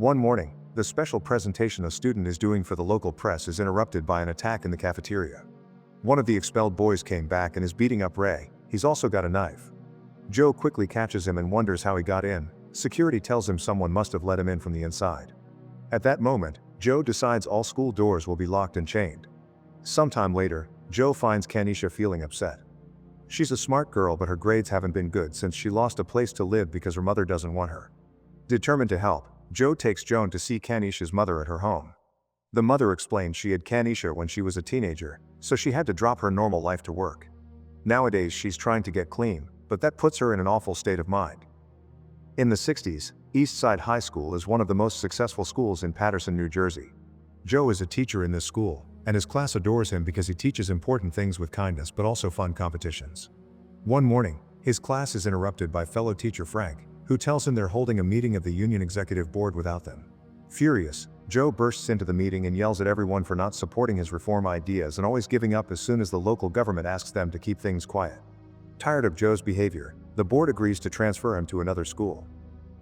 One morning, the special presentation a student is doing for the local press is interrupted by an attack in the cafeteria. One of the expelled boys came back and is beating up Ray. He's also got a knife. Joe quickly catches him and wonders how he got in. Security tells him someone must have let him in from the inside. At that moment, Joe decides all school doors will be locked and chained. Sometime later, Joe finds Kanisha feeling upset. She's a smart girl, but her grades haven't been good since she lost a place to live because her mother doesn't want her. Determined to help, Joe takes Joan to see Kanisha's mother at her home. The mother explains she had Kanisha when she was a teenager, so she had to drop her normal life to work. Nowadays she's trying to get clean, but that puts her in an awful state of mind. In the 60s, East Side High School is one of the most successful schools in Paterson, New Jersey. Joe is a teacher in this school, and his class adores him because he teaches important things with kindness but also fun competitions. One morning, his class is interrupted by fellow teacher Frank, who tells him they're holding a meeting of the union executive board without them. Furious, Joe bursts into the meeting and yells at everyone for not supporting his reform ideas and always giving up as soon as the local government asks them to keep things quiet. Tired of Joe's behavior, the board agrees to transfer him to another school.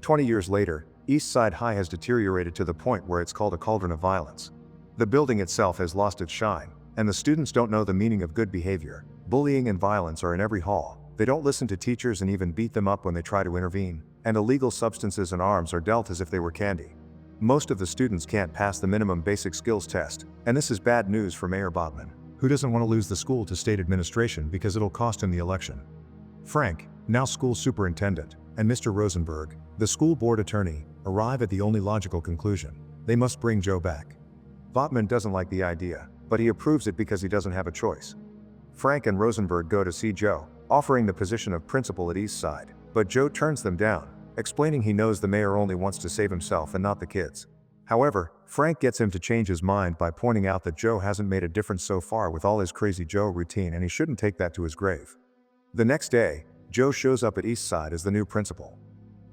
20 years later, East Side High has deteriorated to the point where it's called a cauldron of violence. The building itself has lost its shine, and the students don't know the meaning of good behavior. Bullying and violence are in every hall. They don't listen to teachers and even beat them up when they try to intervene, and illegal substances and arms are dealt as if they were candy. Most of the students can't pass the minimum basic skills test, and this is bad news for Mayor Bobman, who doesn't want to lose the school to state administration because it'll cost him the election. Frank, now school superintendent, and Mr. Rosenberg, the school board attorney, arrive at the only logical conclusion: they must bring Joe back. Botman doesn't like the idea, but he approves it because he doesn't have a choice. Frank and Rosenberg go to see Joe, offering the position of principal at East Side, but Joe turns them down, explaining he knows the mayor only wants to save himself and not the kids. However, Frank gets him to change his mind by pointing out that Joe hasn't made a difference so far with all his crazy Joe routine and he shouldn't take that to his grave. The next day, Joe shows up at East Side as the new principal.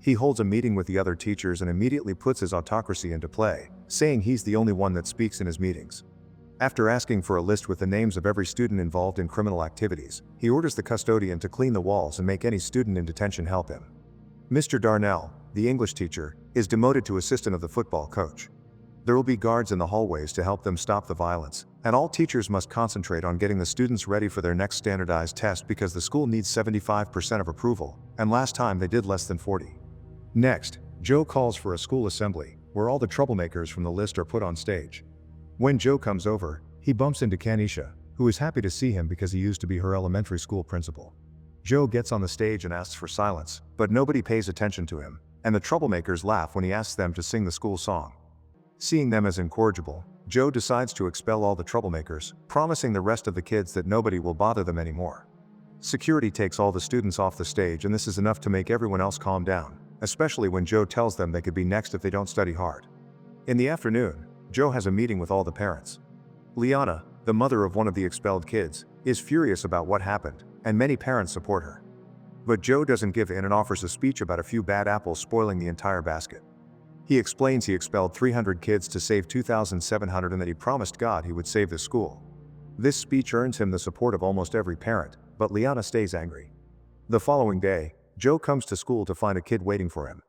He holds a meeting with the other teachers and immediately puts his autocracy into play, saying he's the only one that speaks in his meetings. After asking for a list with the names of every student involved in criminal activities, he orders the custodian to clean the walls and make any student in detention help him. Mr. Darnell, the English teacher, is demoted to assistant of the football coach. There will be guards in the hallways to help them stop the violence, and all teachers must concentrate on getting the students ready for their next standardized test because the school needs 75% of approval, and last time they did less than 40. Next, Joe calls for a school assembly, where all the troublemakers from the list are put on stage. When Joe comes over, he bumps into Kanisha, who is happy to see him because he used to be her elementary school principal. Joe gets on the stage and asks for silence, but nobody pays attention to him, and the troublemakers laugh when he asks them to sing the school song. Seeing them as incorrigible, Joe decides to expel all the troublemakers, promising the rest of the kids that nobody will bother them anymore. Security takes all the students off the stage, and this is enough to make everyone else calm down, especially when Joe tells them they could be next if they don't study hard. In the afternoon, Joe has a meeting with all the parents. Liana, the mother of one of the expelled kids, is furious about what happened, and many parents support her. But Joe doesn't give in and offers a speech about a few bad apples spoiling the entire basket. He explains he expelled 300 kids to save 2,700 and that he promised God he would save the school. This speech earns him the support of almost every parent, but Liana stays angry. The following day, Joe comes to school to find a kid waiting for him.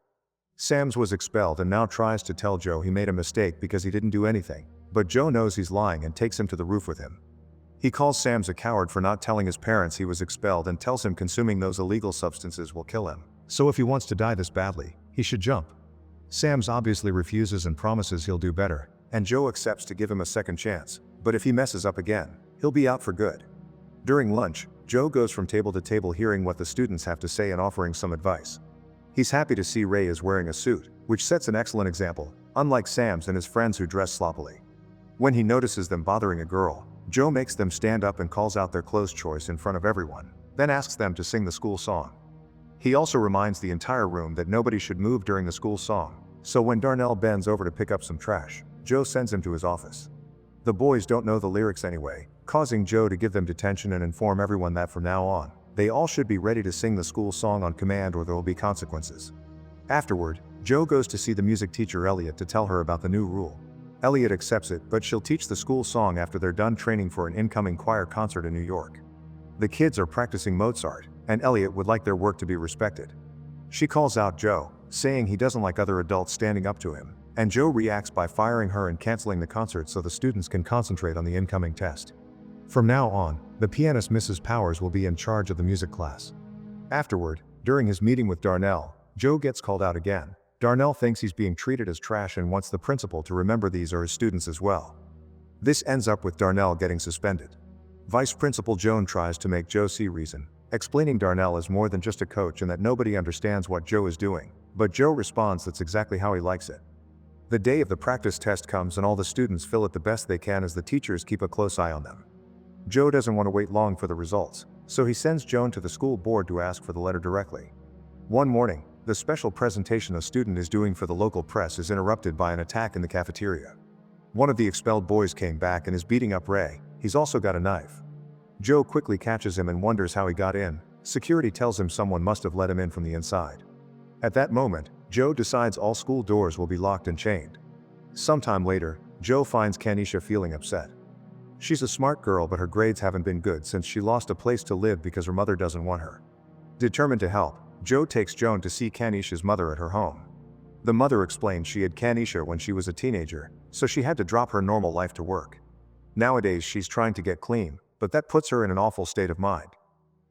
Sams was expelled and now tries to tell Joe he made a mistake because he didn't do anything, but Joe knows he's lying and takes him to the roof with him. He calls Sams a coward for not telling his parents he was expelled and tells him consuming those illegal substances will kill him. So if he wants to die this badly, he should jump. Sams obviously refuses and promises he'll do better, and Joe accepts to give him a second chance, but if he messes up again, he'll be out for good. During lunch, Joe goes from table to table hearing what the students have to say and offering some advice. He's happy to see Ray is wearing a suit, which sets an excellent example, unlike Sams and his friends who dress sloppily. When he notices them bothering a girl, Joe makes them stand up and calls out their clothes choice in front of everyone, then asks them to sing the school song. He also reminds the entire room that nobody should move during the school song, so when Darnell bends over to pick up some trash, Joe sends him to his office. The boys don't know the lyrics anyway, causing Joe to give them detention and inform everyone that from now on, they all should be ready to sing the school song on command or there will be consequences. Afterward, Joe goes to see the music teacher Elliot to tell her about the new rule. Elliot accepts it, but she'll teach the school song after they're done training for an incoming choir concert in New York. The kids are practicing Mozart, and Elliot would like their work to be respected. She calls out Joe, saying he doesn't like other adults standing up to him, and Joe reacts by firing her and canceling the concert so the students can concentrate on the incoming test. From now on, the pianist Mrs. Powers will be in charge of the music class. Afterward, during his meeting with Darnell, Joe gets called out again. Darnell thinks he's being treated as trash and wants the principal to remember these are his students as well. This ends up with Darnell getting suspended. Vice Principal Joan tries to make Joe see reason, explaining Darnell is more than just a coach and that nobody understands what Joe is doing, but Joe responds that's exactly how he likes it. The day of the practice test comes and all the students feel it the best they can as the teachers keep a close eye on them. Joe doesn't want to wait long for the results, so he sends Joan to the school board to ask for the letter directly. One morning, the special presentation a student is doing for the local press is interrupted by an attack in the cafeteria. One of the expelled boys came back and is beating up Ray. He's also got a knife. Joe quickly catches him and wonders how he got in. Security tells him someone must have let him in from the inside. At that moment, Joe decides all school doors will be locked and chained. Sometime later, Joe finds Kanisha feeling upset. She's a smart girl, but her grades haven't been good since she lost a place to live because her mother doesn't want her. Determined to help, Joe takes Joan to see Kanisha's mother at her home. The mother explains she had Kanisha when she was a teenager, so she had to drop her normal life to work. Nowadays she's trying to get clean, but that puts her in an awful state of mind.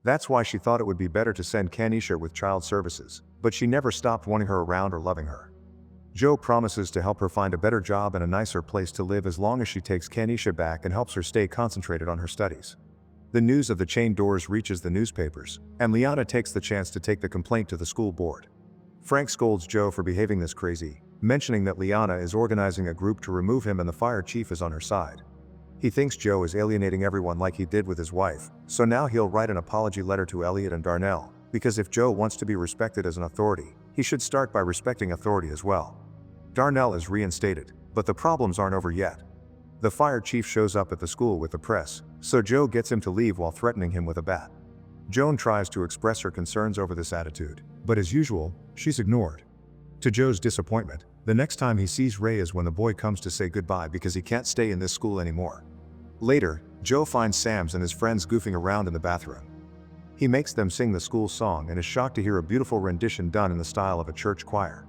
That's why she thought it would be better to send Kanisha with child services, but she never stopped wanting her around or loving her. Joe promises to help her find a better job and a nicer place to live as long as she takes Kanisha back and helps her stay concentrated on her studies. The news of the chained doors reaches the newspapers, and Liana takes the chance to take the complaint to the school board. Frank scolds Joe for behaving this crazy, mentioning that Liana is organizing a group to remove him and the fire chief is on her side. He thinks Joe is alienating everyone like he did with his wife, so now he'll write an apology letter to Elliot and Darnell, because if Joe wants to be respected as an authority, he should start by respecting authority as well. Darnell is reinstated, but the problems aren't over yet. The fire chief shows up at the school with the press, so Joe gets him to leave while threatening him with a bat. Joan tries to express her concerns over this attitude, but as usual, she's ignored. To Joe's disappointment, the next time he sees Ray is when the boy comes to say goodbye because he can't stay in this school anymore. Later, Joe finds Sam's and his friends goofing around in the bathroom. He makes them sing the school song and is shocked to hear a beautiful rendition done in the style of a church choir.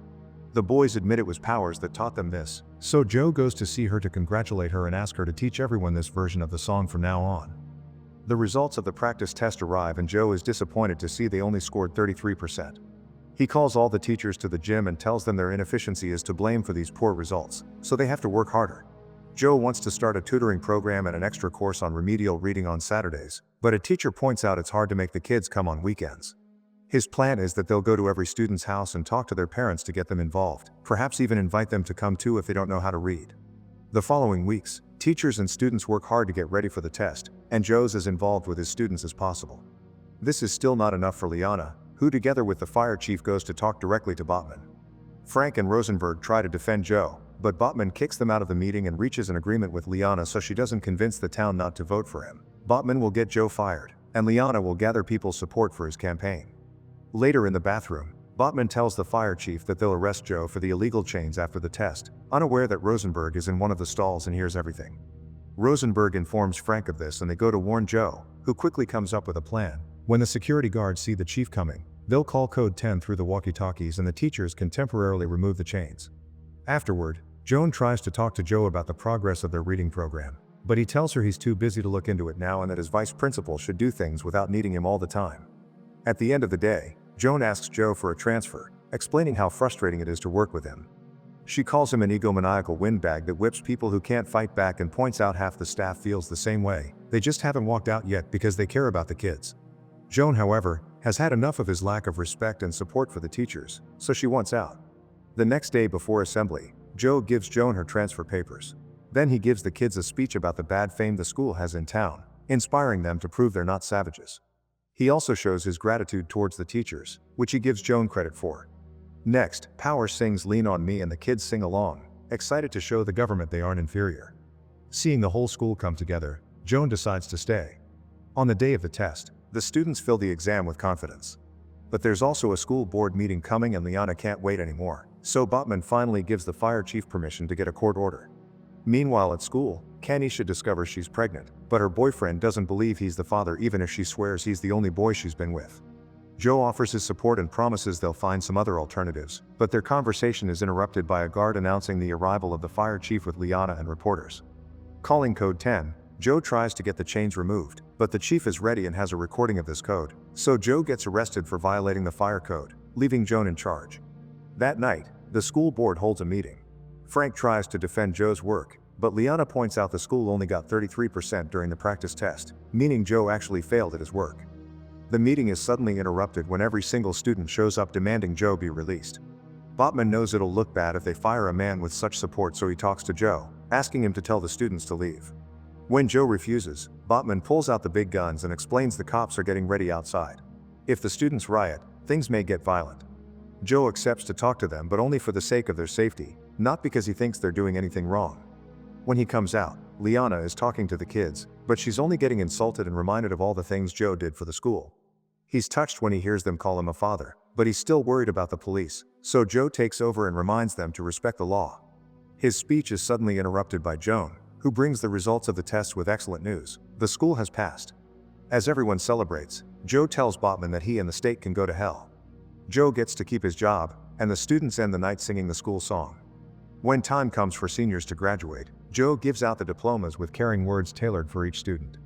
The boys admit it was Powers that taught them this, so Joe goes to see her to congratulate her and ask her to teach everyone this version of the song from now on. The results of the practice test arrive and Joe is disappointed to see they only scored 33%. He calls all the teachers to the gym and tells them their inefficiency is to blame for these poor results, so they have to work harder. Joe wants to start a tutoring program and an extra course on remedial reading on Saturdays, but a teacher points out it's hard to make the kids come on weekends. His plan is that they'll go to every student's house and talk to their parents to get them involved, perhaps even invite them to come too if they don't know how to read. The following weeks, teachers and students work hard to get ready for the test, and Joe's as involved with his students as possible. This is still not enough for Liana, who together with the fire chief goes to talk directly to Botman. Frank and Rosenberg try to defend Joe, but Botman kicks them out of the meeting and reaches an agreement with Liana so she doesn't convince the town not to vote for him. Botman will get Joe fired, and Liana will gather people's support for his campaign. Later in the bathroom, Botman tells the fire chief that they'll arrest Joe for the illegal chains after the test, unaware that Rosenberg is in one of the stalls and hears everything. Rosenberg informs Frank of this and they go to warn Joe, who quickly comes up with a plan. When the security guards see the chief coming, they'll call code 10 through the walkie-talkies and the teachers can temporarily remove the chains. Afterward, Joan tries to talk to Joe about the progress of their reading program, but he tells her he's too busy to look into it now and that his vice principal should do things without needing him all the time. At the end of the day, Joan asks Joe for a transfer, explaining how frustrating it is to work with him. She calls him an egomaniacal windbag that whips people who can't fight back and points out half the staff feels the same way, they just haven't walked out yet because they care about the kids. Joan, however, has had enough of his lack of respect and support for the teachers, so she wants out. The next day before assembly, Joe gives Joan her transfer papers. Then he gives the kids a speech about the bad fame the school has in town, inspiring them to prove they're not savages. He also shows his gratitude towards the teachers, which he gives Joan credit for. Next, Power sings Lean on Me and the kids sing along, excited to show the government they aren't inferior. Seeing the whole school come together, Joan decides to stay. On the day of the test, the students fill the exam with confidence. But there's also a school board meeting coming and Liana can't wait anymore, so Botman finally gives the fire chief permission to get a court order. Meanwhile at school, Kanisha discovers she's pregnant, but her boyfriend doesn't believe he's the father even if she swears he's the only boy she's been with. Joe offers his support and promises they'll find some other alternatives, but their conversation is interrupted by a guard announcing the arrival of the fire chief with Liana and reporters. Calling code 10, Joe tries to get the chains removed, but the chief is ready and has a recording of this code, so Joe gets arrested for violating the fire code, leaving Joan in charge. That night, the school board holds a meeting. Frank tries to defend Joe's work, but Liana points out the school only got 33% during the practice test, meaning Joe actually failed at his work. The meeting is suddenly interrupted when every single student shows up demanding Joe be released. Botman knows it'll look bad if they fire a man with such support, so he talks to Joe, asking him to tell the students to leave. When Joe refuses, Botman pulls out the big guns and explains the cops are getting ready outside. If the students riot, things may get violent. Joe accepts to talk to them, but only for the sake of their safety, not because he thinks they're doing anything wrong. When he comes out, Liana is talking to the kids, but she's only getting insulted and reminded of all the things Joe did for the school. He's touched when he hears them call him a father, but he's still worried about the police, so Joe takes over and reminds them to respect the law. His speech is suddenly interrupted by Joan, who brings the results of the tests with excellent news: the school has passed. As everyone celebrates, Joe tells Botman that he and the state can go to hell. Joe gets to keep his job, and the students end the night singing the school song. When time comes for seniors to graduate, Joe gives out the diplomas with caring words tailored for each student.